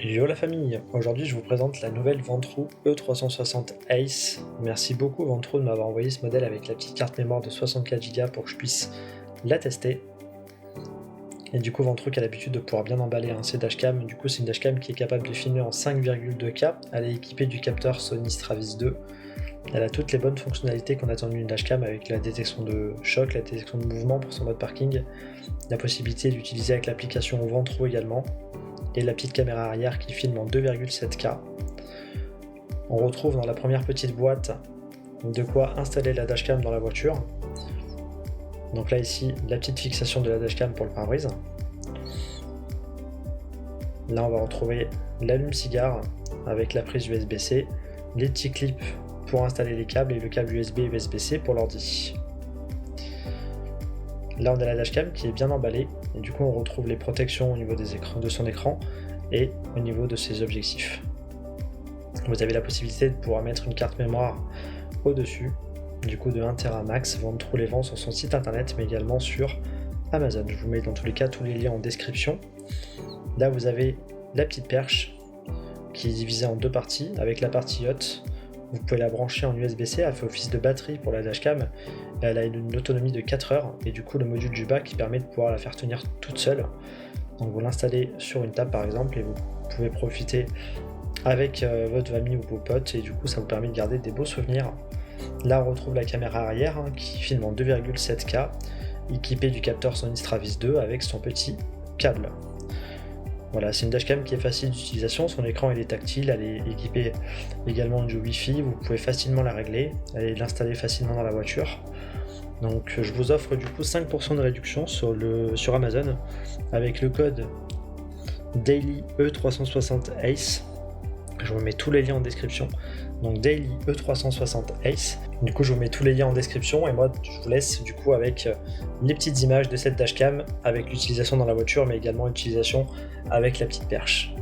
Yo la famille, aujourd'hui je vous présente la nouvelle Vantrue E360 Ace. Merci beaucoup Vantrue de m'avoir envoyé ce modèle avec la petite carte mémoire de 64 Go pour que je puisse la tester. Et du coup Vantrue qui a l'habitude de pouvoir bien emballer ses dashcams, du coup c'est une dashcam qui est capable de filmer en 5,2K, elle est équipée du capteur Sony Stravis 2. Elle a toutes les bonnes fonctionnalités qu'on attend d'une dashcam avec la détection de choc, la détection de mouvement pour son mode parking, la possibilité d'utiliser avec l'application Vantrue également, et la petite caméra arrière qui filme en 2,7K. On retrouve dans la première petite boîte de quoi installer la dashcam dans la voiture. Donc là ici, la petite fixation de la dashcam pour le pare-brise. Là on va retrouver l'allume-cigare avec la prise USB-C, les petits clips pour installer les câbles et le câble USB et USB-C pour l'ordi. Là on a la dashcam qui est bien emballée et du coup on retrouve les protections au niveau des écrans, de son écran et au niveau de ses objectifs. Vous avez la possibilité de pouvoir mettre une carte mémoire au-dessus, du coup de 1 Tera max. Vantrue les vend sur son site internet mais également sur Amazon. Je vous mets dans tous les cas tous les liens en description. Là vous avez la petite perche qui est divisée en deux parties avec la partie haute. Vous pouvez la brancher en USB-C, elle fait office de batterie pour la dashcam, elle a une autonomie de 4 heures et du coup le module du bas qui permet de pouvoir la faire tenir toute seule. Donc vous l'installez sur une table par exemple et vous pouvez profiter avec votre famille ou vos potes et du coup ça vous permet de garder des beaux souvenirs. Là on retrouve la caméra arrière qui filme en 2,7K, équipée du capteur Sony Stravis 2 avec son petit câble. Voilà, c'est une dashcam qui est facile d'utilisation, son écran est tactile, elle est équipée également du Wi-Fi, vous pouvez facilement la régler et l'installer facilement dans la voiture. Donc je vous offre du coup 5% de réduction sur Amazon avec le code Daily E360 Ace. Je vous mets tous les liens en description. Donc Daily E360 Ace. Du coup je vous mets tous les liens en description et moi je vous laisse du coup avec les petites images de cette dashcam avec l'utilisation dans la voiture mais également l'utilisation avec la petite perche.